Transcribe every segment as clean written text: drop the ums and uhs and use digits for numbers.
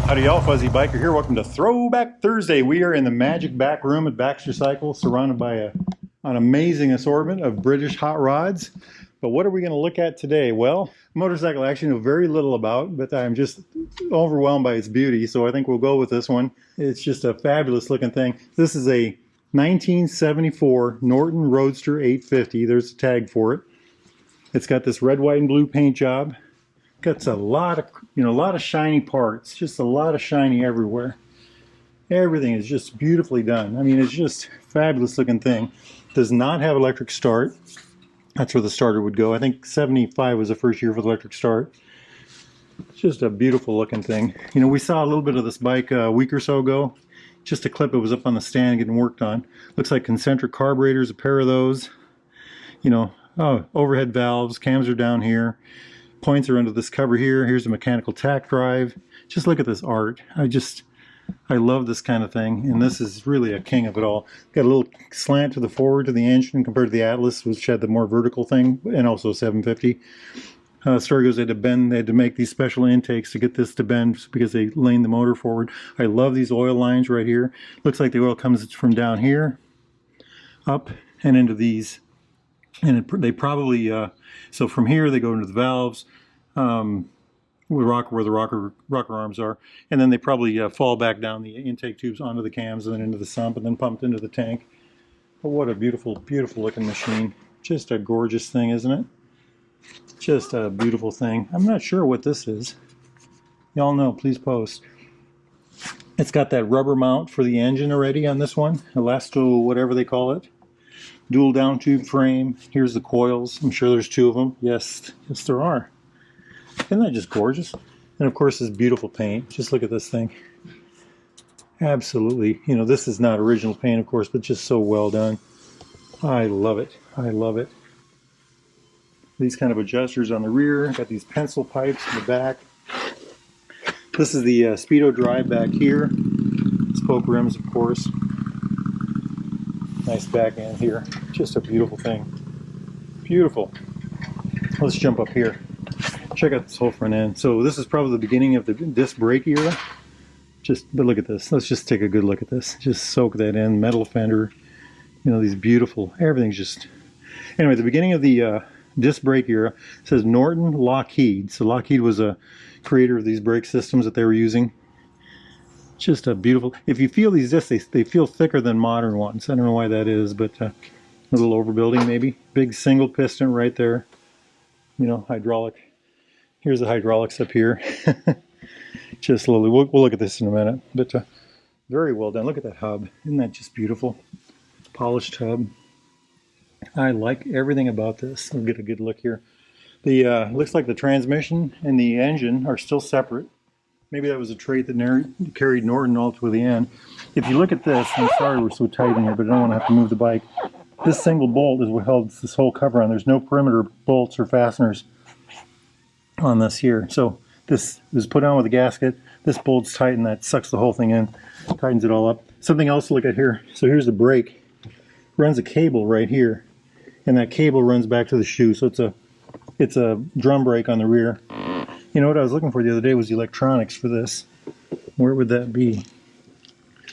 Howdy y'all, Fuzzy Biker here. Welcome to Throwback Thursday. We are in the magic back room at Baxter Cycle, surrounded by an amazing assortment of British hot rods. But what are we going to look at today? Well, motorcycle I actually know very little about, but I'm just overwhelmed by its beauty, so I think we'll go with this one. It's just a fabulous looking thing. This is a 1974 Norton Roadster 850. There's a tag for it. It's got this red, white, and blue paint job. Got a lot of shiny parts, just a lot of shiny everywhere. Everything is just beautifully done. I mean, it's just a fabulous looking thing. Does not have electric start. That's where the starter would go. I think 75 was the first year for the electric start. It's just a beautiful looking thing. You know, we saw a little bit of this bike a week or so ago. Just a clip, it was up on the stand getting worked on. Looks like concentric carburetors, a pair of those. You know, overhead valves, cams are down here. Points are under this cover here. Here's a mechanical tack drive. Just look at this art. I love this kind of thing, and this is really a king of it all. Got a little slant to the forward to the engine compared to the Atlas, which had the more vertical thing, and also 750. Story goes they had to make these special intakes to get this to bend because they leaned the motor forward. I love these oil lines right here. Looks like the oil comes from down here, up, and into these. And they probably, so from here they go into the valves, where the rocker arms are, and then they probably fall back down the intake tubes onto the cams and then into the sump and then pumped into the tank. But what a beautiful, beautiful looking machine. Just a gorgeous thing, isn't it? Just a beautiful thing. I'm not sure what this is. Y'all know, please post. It's got that rubber mount for the engine already on this one. Elasto, whatever they call it. Dual down tube frame. Here's the coils. I'm sure there's two of them. Yes, there are. Isn't that just gorgeous? And of course this beautiful paint. Just look at this thing. Absolutely. You know, this is not original paint, of course, but just so well done. I love it. I love it. These kind of adjusters on the rear. Got these pencil pipes in the back. This is the Speedo drive back here. Spoke rims, of course. Nice back end here. Just a beautiful thing. Beautiful. Let's jump up here. Check out this whole front end. So this is probably the beginning of the disc brake era. But look at this. Let's just take a good look at this. Just soak that in. Metal fender. You know, these beautiful, everything's just... Anyway, the beginning of the disc brake era says Norton Lockheed. So Lockheed was a creator of these brake systems that they were using. Just a beautiful... If you feel these discs, they feel thicker than modern ones. I don't know why that is, but a little overbuilding maybe. Big single piston right there. You know, hydraulic. Here's the hydraulics up here. Just slowly. We'll look at this in a minute. But very well done. Look at that hub. Isn't that just beautiful? Polished hub. I like everything about this. We'll get a good look here. The looks like the transmission and the engine are still separate. Maybe that was a trait that carried Norton all to the end. If you look at this, I'm sorry we're so tight in here, but I don't want to have to move the bike. This single bolt is what held this whole cover on. There's no perimeter bolts or fasteners on this here. So this is put on with a gasket. This bolt's tight and that sucks the whole thing in, tightens it all up. Something else to look at here. So here's the brake. Runs a cable right here, and that cable runs back to the shoe. So it's a drum brake on the rear. You know what I was looking for the other day was the electronics for this. Where would that be?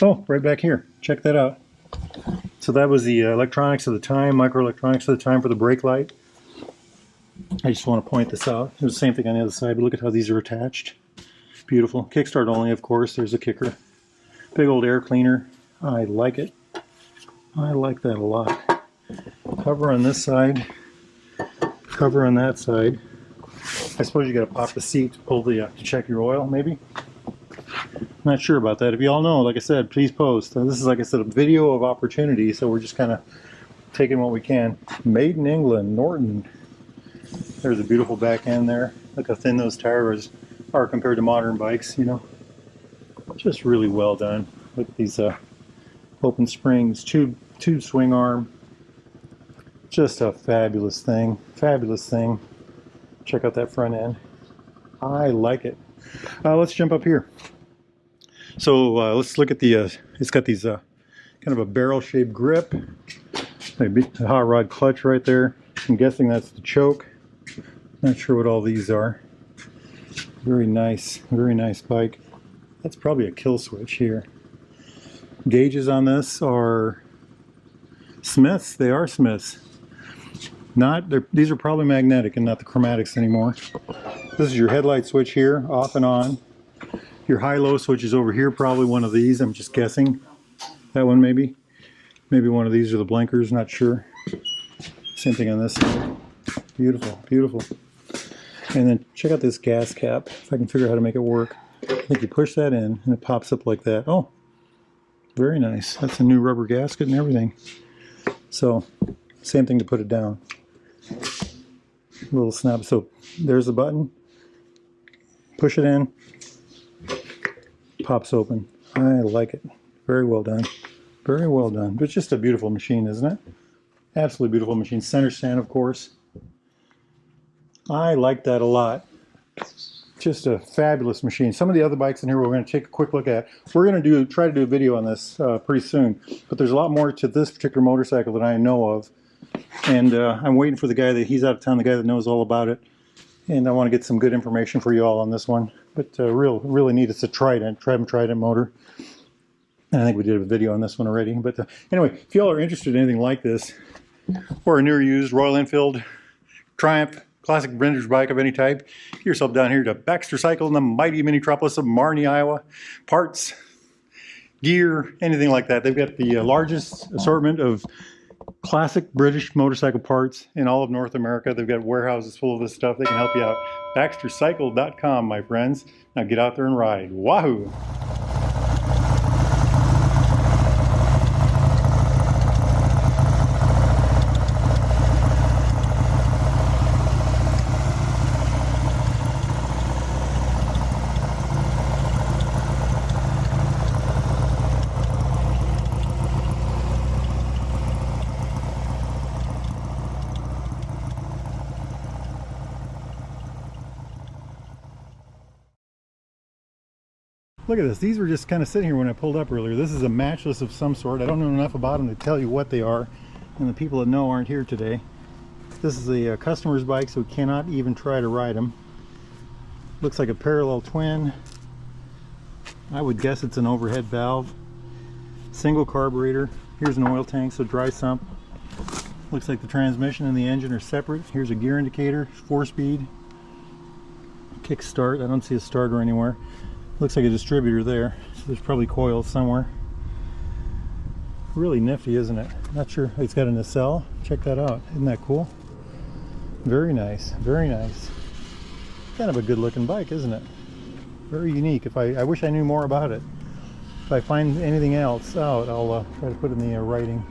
Oh, right back here. Check that out. So that was the electronics of the time, microelectronics of the time for the brake light. I just want to point this out. It was the same thing on the other side, but look at how these are attached. Beautiful. Kickstart only, of course. There's a kicker. Big old air cleaner. I like it. I like that a lot. Cover on this side. Cover on that side. I suppose you got to pop the seat to pull the to check your oil, maybe. Not sure about that. If you all know, like I said, please post. This is, like I said, a video of opportunity, so we're just kind of taking what we can. Made in England, Norton. There's a beautiful back end there. Look how thin those tires are compared to modern bikes, you know. Just really well done. Look at these open springs, tube swing arm. Just a fabulous thing. Fabulous thing. Check out that front end. I like it. Let's jump up here. So let's look at the, it's got these kind of a barrel-shaped grip. Maybe a hot rod clutch right there. I'm guessing that's the choke. Not sure what all these are. Very nice bike. That's probably a kill switch here. Gauges on this are Smiths. They are Smiths. These are probably magnetic and not the chromatics anymore. This is your headlight switch here, off and on. Your high-low switch is over here, probably one of these. I'm just guessing. That one maybe. Maybe one of these are the blinkers, not sure. Same thing on this side. Beautiful, beautiful. And then check out this gas cap, if I can figure out how to make it work. I think you push that in and it pops up like that. Oh, very nice. That's a new rubber gasket and everything. So, same thing to put it down. Little snap. So, there's the button. Push it in. Pops open. I like it. Very well done. Very well done. But it's just a beautiful machine, isn't it? Absolutely beautiful machine. Center stand, of course. I like that a lot. Just a fabulous machine. Some of the other bikes in here we're going to take a quick look at. We're going to try to do a video on this pretty soon. But there's a lot more to this particular motorcycle that I know of. And I'm waiting for the guy he's out of town, the guy that knows all about it. And I want to get some good information for you all on this one. But really neat. It's a Trident motor. And I think we did a video on this one already. But anyway, if y'all are interested in anything like this, or a newer used Royal Enfield, Triumph, classic vintage bike of any type, get yourself down here to Baxter Cycle in the mighty metropolis of Marnie, Iowa. Parts, gear, anything like that. They've got the largest assortment of classic British motorcycle parts in all of North America. They've got warehouses full of this stuff. They can help you out. BaxterCycle.com, my friends. Now get out there and ride. Wahoo! Look at this. These were just kind of sitting here when I pulled up earlier. This is a matchless of some sort. I don't know enough about them to tell you what they are, and the people that know aren't here today. This is a customer's bike, so we cannot even try to ride them. Looks like a parallel twin. I would guess it's an overhead valve. Single carburetor. Here's an oil tank, so dry sump. Looks like the transmission and the engine are separate. Here's a gear indicator, 4-speed. Kick start. I don't see a starter anywhere. Looks like a distributor there, so there's probably coils somewhere. Really nifty, isn't it? Not sure. It's got a nacelle. Check that out. Isn't that cool? Very nice. Very nice. Kind of a good looking bike, isn't it? Very unique. I wish I knew more about it. If I find anything else out, I'll try to put in the writing.